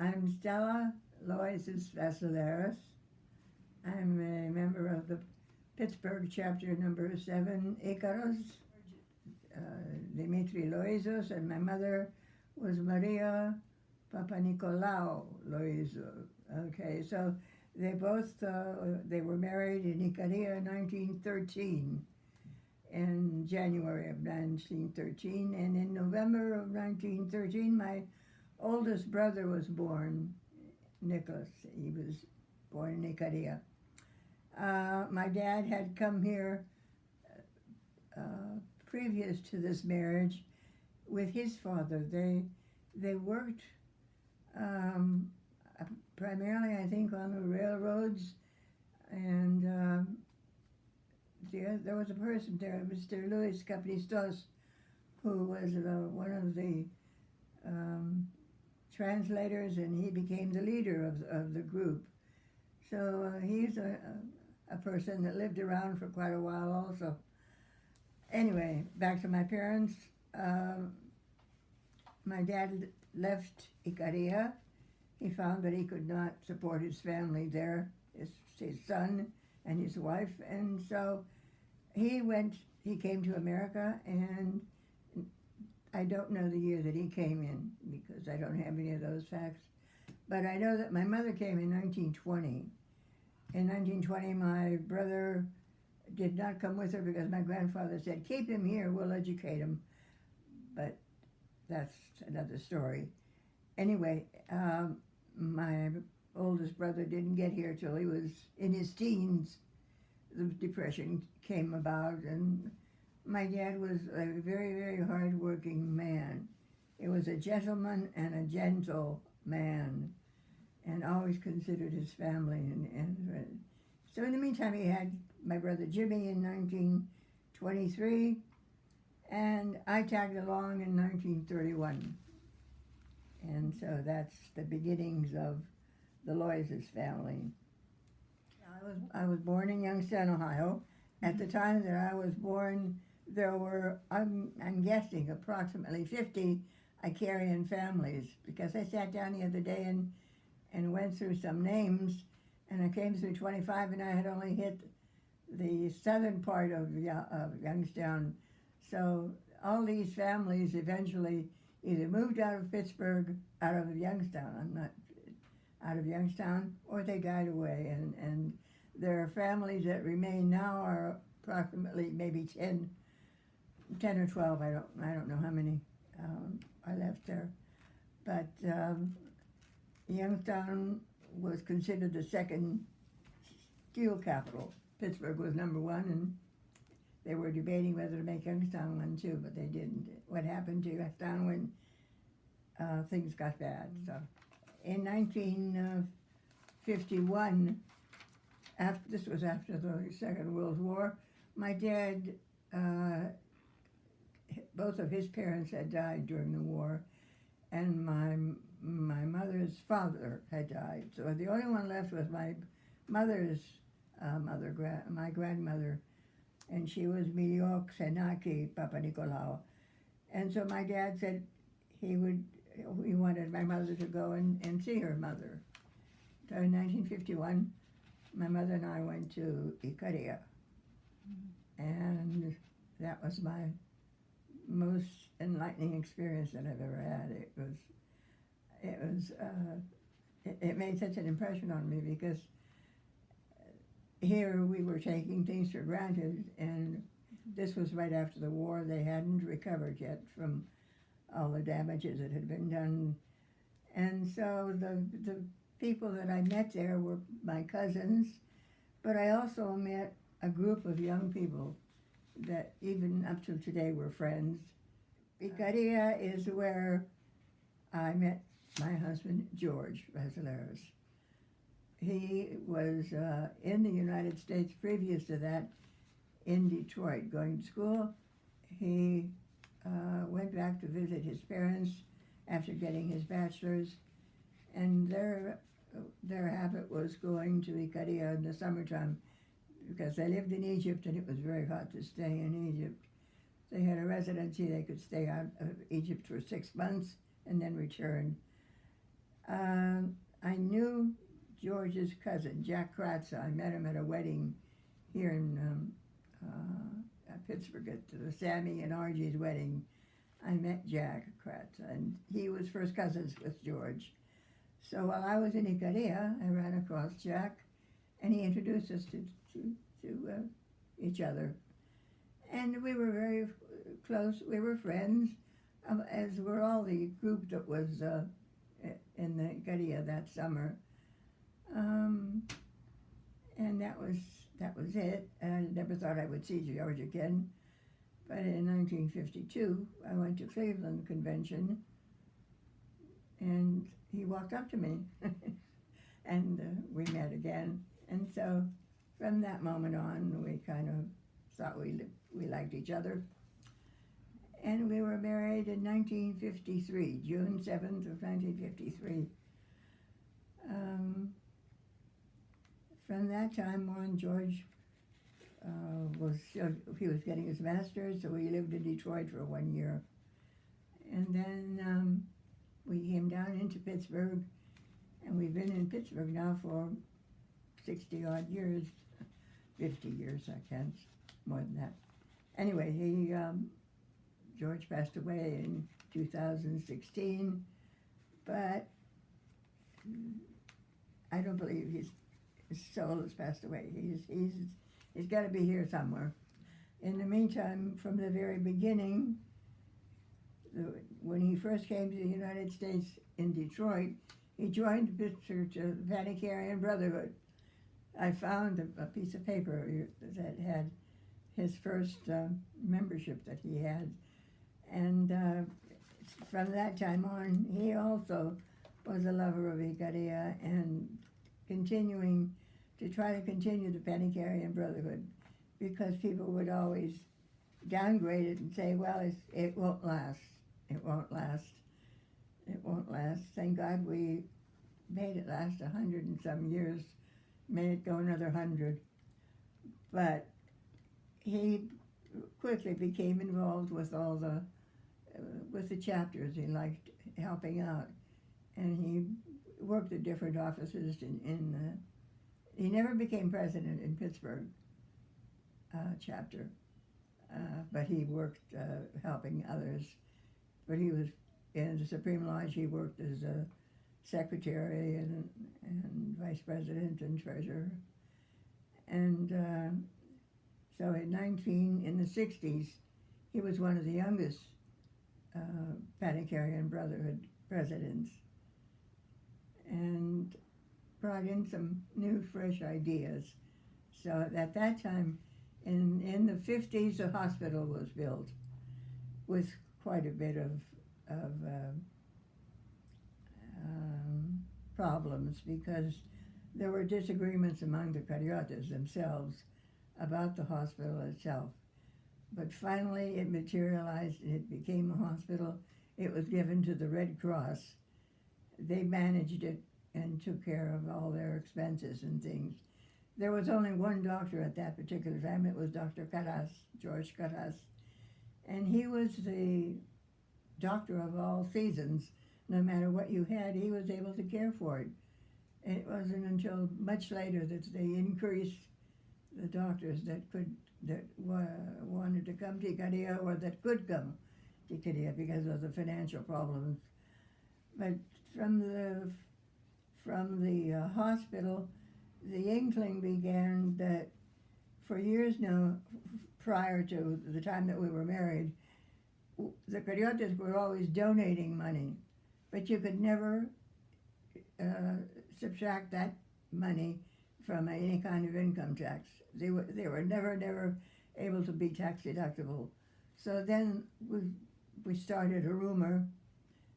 I'm Stella Loizos Vassilaros. I'm a member of the Pittsburgh chapter number 7, Icaros, Dimitri Loizos, and my mother was Maria Papanicolaou Loizos. Okay, so they both, they were married in Icaria in 1913, in January of 1913, and in November of 1913, my oldest brother was born, Nicholas. He was born in Icaria. My dad had come here previous to this marriage with his father. They worked primarily, I think, on the railroads, and there was a person there, Mr. Luis Capistos, who was one of the translators, and he became the leader of the group. So he's a person that lived around for quite a while also. Anyway, back to my parents. My dad left Icaria. He found that he could not support his family there, his son and his wife, and so he came to America, and I don't know the year that he came in because I don't have any of those facts. But I know that my mother came in 1920. In 1920, my brother did not come with her because my grandfather said, keep him here, we'll educate him. But that's another story. Anyway, my oldest brother didn't get here till he was in his teens. The Depression came about, and my dad was a very, very hard-working man. He was a gentleman and a gentle man, and always considered his family. And so in the meantime, he had my brother Jimmy in 1923, and I tagged along in 1931. And so that's the beginnings of the Loizos family. I was born in Youngstown, Ohio. At the time that I was born, there were, I'm guessing, approximately 50 Icarian families, because I sat down the other day and went through some names, and I came through 25, and I had only hit the southern part of Youngstown. So all these families eventually either moved out of Pittsburgh, out of Youngstown, I'm not out of Youngstown, or they died away. And there are families that remain now are approximately maybe 10 or 12, I don't know how many are left there. But Youngstown was considered the second steel capital. Pittsburgh was number one, and they were debating whether to make Youngstown one too, but they didn't. What happened to Youngstown when things got bad? So in 1951, this was after the Second World War, my dad, both of his parents had died during the war, and my mother's father had died. So the only one left was my mother's my grandmother, and she was Miliok Senaki Papanicolaou. And so my dad said he wanted my mother to go and see her mother. So in 1951, my mother and I went to Icaria, and that was my most enlightening experience that I've ever had. It made such an impression on me because here we were taking things for granted, and this was right after the war. They hadn't recovered yet from all the damages that had been done. And so the people that I met there were my cousins, but I also met a group of young people that even up to today were friends. Icaria is where I met my husband, George Vassilaros. He was in the United States previous to that, in Detroit, going to school. He went back to visit his parents after getting his bachelor's, and their habit was going to Icaria in the summertime because they lived in Egypt and it was very hot to stay in Egypt. They had a residency. They could stay out of Egypt for 6 months and then return. I knew George's cousin, Jack Kratza. I met him at a wedding here in Pittsburgh, at the Sammy and Argie's wedding. I met Jack Kratza, and he was first cousins with George. So while I was in Yiayia, I ran across Jack, and he introduced us to each other. And we were very close. We were friends, as were all the group that was in the Yiayia that summer. And that was it. I never thought I would see George again. But in 1952, I went to Cleveland Convention, and he walked up to me, and we met again. And so from that moment on, we kind of thought we liked each other. And we were married in 1953, June 7th of 1953. From that time on, George he was getting his master's, so we lived in Detroit for 1 year. And then we came down into Pittsburgh, and we've been in Pittsburgh now for 60-odd years, 50 years, I can't, more than that. Anyway, George passed away in 2016, but I don't believe his soul has passed away. He's got to be here somewhere. In the meantime, from the very beginning, when he first came to the United States in Detroit, he joined the Pan-Icarian Brotherhood. I found a piece of paper that had his first membership that he had. And from that time on, he also was a lover of Yiayia and continuing to try to continue the Pan-Icarian Brotherhood, because people would always downgrade it and say, well, it won't last. It won't last. It won't last. Thank God we made it last 100 and some years, made it go another 100. But he quickly became involved with all the chapters. He liked helping out, and he worked at different offices he never became president in Pittsburgh chapter, but he worked helping others. But he was in the Supreme Lodge. He worked as a secretary and vice president and treasurer. And so in the 60s, he was one of the youngest Pan-Icarian Brotherhood presidents, and brought in some new, fresh ideas. So at that time, in the 50s, a hospital was built with quite a bit of problems, because there were disagreements among the Cariotas themselves about the hospital itself. But finally it materialized and it became a hospital. It was given to the Red Cross. They managed it and took care of all their expenses and things. There was only one doctor at that particular time. It was Dr. Caras, George Caras. And he was the doctor of all seasons. No matter what you had, he was able to care for it. And it wasn't until much later that they increased the doctors that wanted to come to Yiayia, or that could come to Yiayia because of the financial problems. But from the hospital, the inkling began that for years now, prior to the time that we were married, the Cariotas were always donating money, but you could never subtract that money from any kind of income tax. They were never able to be tax deductible. So then we started a rumor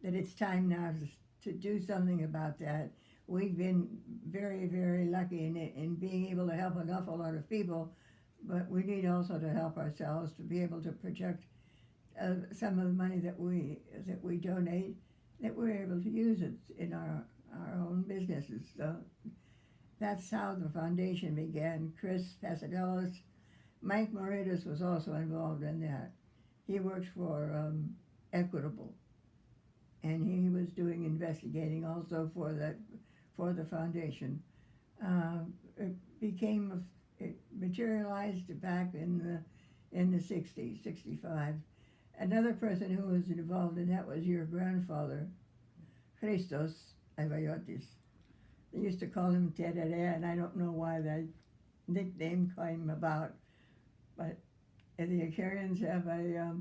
that it's time now to do something about that. We've been very, very lucky in being able to help an awful lot of people, but we need also to help ourselves to be able to project some of the money that we donate, that we're able to use it in our own businesses. So that's how the foundation began. Chris Pasadelos, Mike Moritas was also involved in that. He worked for Equitable, and he was doing investigating also for the foundation. It it materialized back in the 60s, 65. Another person who was involved in that was your grandfather, Christos Avayotis. They used to call him Terere, and I don't know why that nickname came about, but the Icarians have a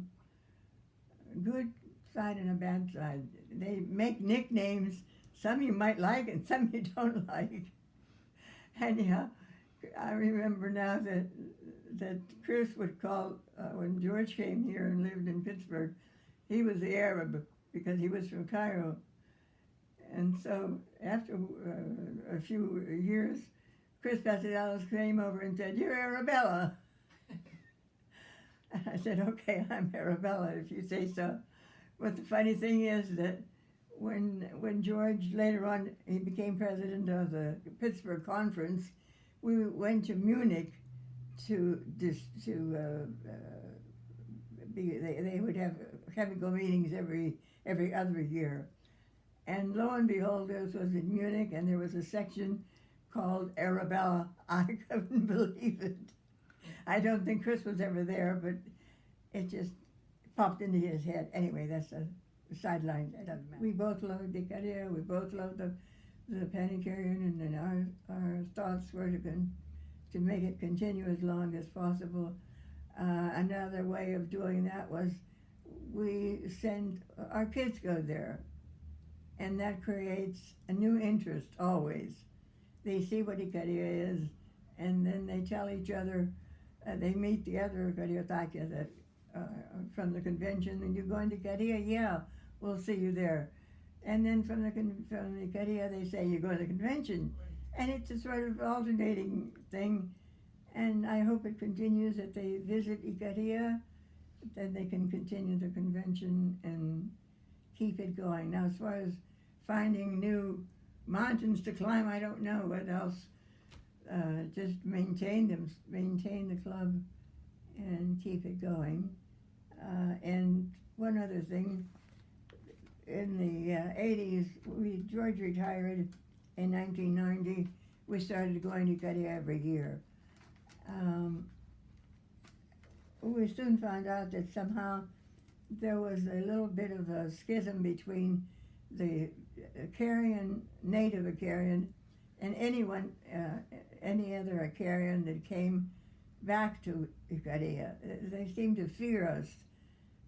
good side and a bad side. They make nicknames, some you might like and some you don't like. Anyhow, I remember now that Chris would call, when George came here and lived in Pittsburgh, he was the Arab because he was from Cairo. And so after a few years, Chris Vassilaros came over and said, "You're Arabella." And I said, "Okay, I'm Arabella if you say so." But the funny thing is that when George later on, he became president of the Pittsburgh Conference, we went to Munich they would have chemical meetings every other year. And lo and behold, this was in Munich, and there was a section called Arabella. I couldn't believe it. I don't think Chris was ever there, but it just popped into his head. Anyway, that's a sideline. That doesn't matter. We both loved Yiayia. We both loved the Pan-Icarian, and then our thoughts were to make it continue as long as possible. Another way of doing that was we send our kids go there, and that creates a new interest always. They see what Yiayia is, and then they tell each other, they meet the other Yiayia that from the convention, and you're going to Yiayia? Yeah, we'll see you there. And then from the Yiayia, they say, you go to the convention. And it's a sort of alternating thing, and I hope it continues, that they visit Yiayia, then they can continue the convention and keep it going. Now, as far as finding new mountains to climb, I don't know what else. Just maintain the club and keep it going. And one other thing, in the 80s, George retired in 1990. We started going to Yiayia every year. We soon found out that somehow there was a little bit of a schism between the native Icarian, and any other Icarian that came back to Yiayia. They seemed to fear us,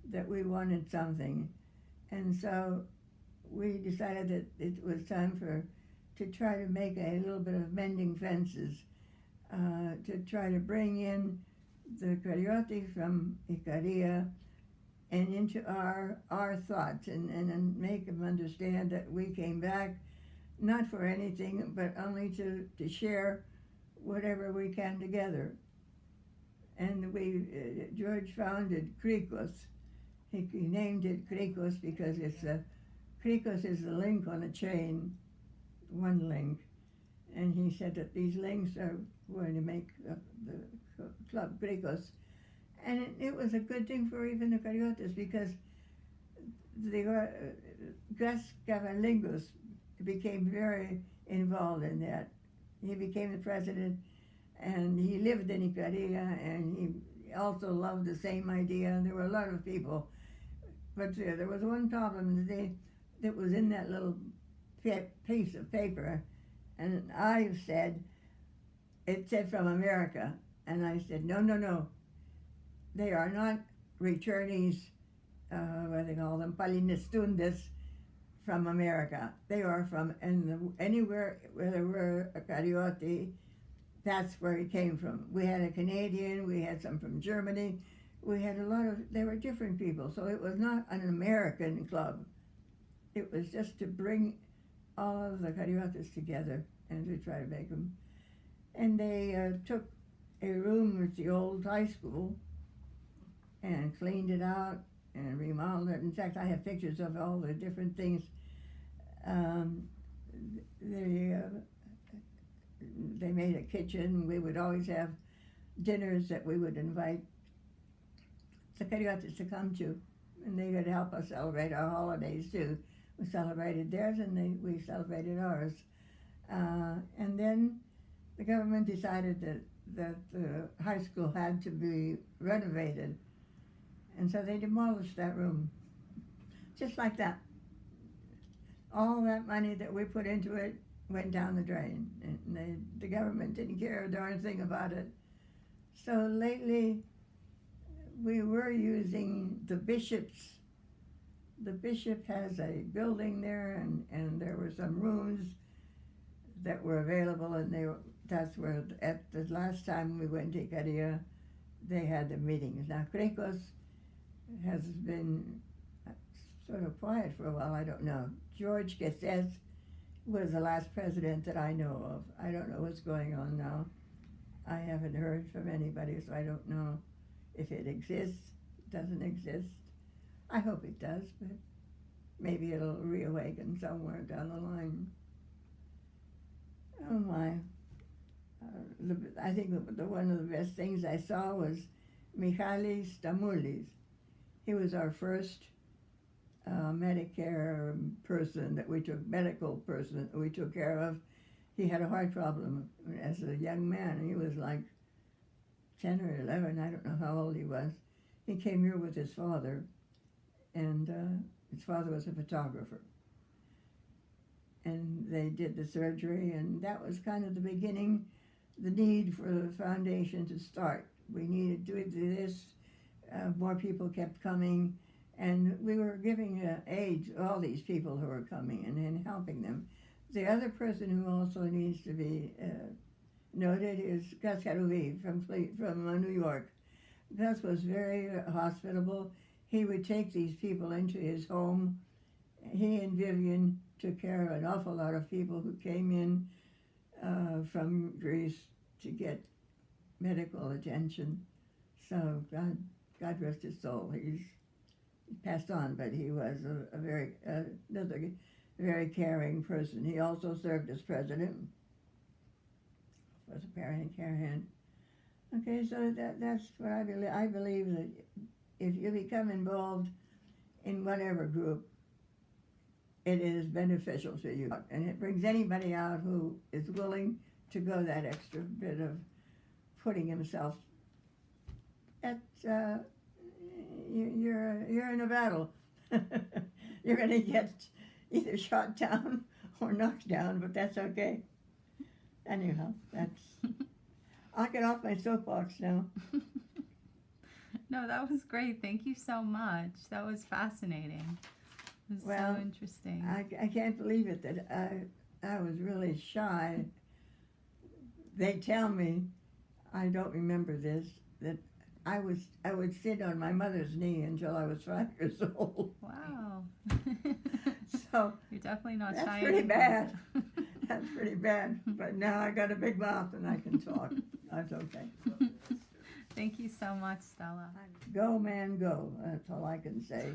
that we wanted something. And so we decided that it was time to try to make a little bit of mending fences, to try to bring in the Karioti from Yiayia and into our thoughts, and make them understand that we came back not for anything, but only to share whatever we can together. And George founded Krikos. He named it Krikos because Krikos is the link on a chain, one link. And he said that these links are going to make the club Krikos. And it was a good thing for even the Cariotas, because the Gus Cavalingos became very involved in that. He became the president, and he lived in Yiayia, and he also loved the same idea, and there were a lot of people. But there was one problem that was in that little piece of paper, and I said, it said from America, and I said, no, they are not returnees, what they call them, Palinestundes, from America. They are from anywhere where there were a Carioti, that's where he came from. We had a Canadian, we had some from Germany, we had they were different people, so it was not an American club. It was just to bring all of the Cariotas together and to try to make them. And they took a room with the old high school and cleaned it out and remodeled it. In fact, I have pictures of all the different things. They made a kitchen. We would always have dinners that we would invite the Cariotas to come to, and they would help us celebrate our holidays too. We celebrated theirs, and we celebrated ours. And then the government decided that the high school had to be renovated. And so they demolished that room. Just like that. All that money that we put into it went down the drain. And the government didn't care a darn thing about it. So lately, we were using the bishop's. The bishop has a building there, and there were some rooms that were available, and that's where, at the last time we went to Yiayia, they had the meetings. Now, Cricos has been sort of quiet for a while, I don't know. George Gesses was the last president that I know of. I don't know what's going on now. I haven't heard from anybody, so I don't know if it exists, doesn't exist. I hope it does, but maybe it'll reawaken somewhere down the line. Oh my. I think one of the best things I saw was Michalis Stamoulis. He was our first Medicare medical person that we took care of. He had a heart problem as a young man. He was like 10 or 11, I don't know how old he was. He came here with his father, and his father was a photographer. And they did the surgery, and that was kind of the beginning, the need for the foundation to start. We needed to do this. More people kept coming, and we were giving aid to all these people who were coming and helping them. The other person who also needs to be noted is Gus Caruvi from New York. Gus was very hospitable. He would take these people into his home. He and Vivian took care of an awful lot of people who came in from Greece to get medical attention. So God rest his soul. He passed on, but he was another very caring person. He also served as president. Was a Pan-Icarian. Okay, so that's what I believe. I believe that if you become involved in whatever group, it is beneficial to you. And it brings anybody out who is willing to go that extra bit of putting himself at, you're in a battle. You're going to get either shot down or knocked down, but that's okay. Anyhow, I'll get off my soapbox now. No, that was great. Thank you so much. That was fascinating. It was so interesting. I can't believe it that I was really shy. They tell me, I don't remember this, that I would sit on my mother's knee until I was 5 years old. Wow. So you're definitely not shy. That's pretty bad. That's pretty bad. But now I got a big mouth and I can talk. That's okay. Thank you so much, Stella. Go, man, go. That's all I can say.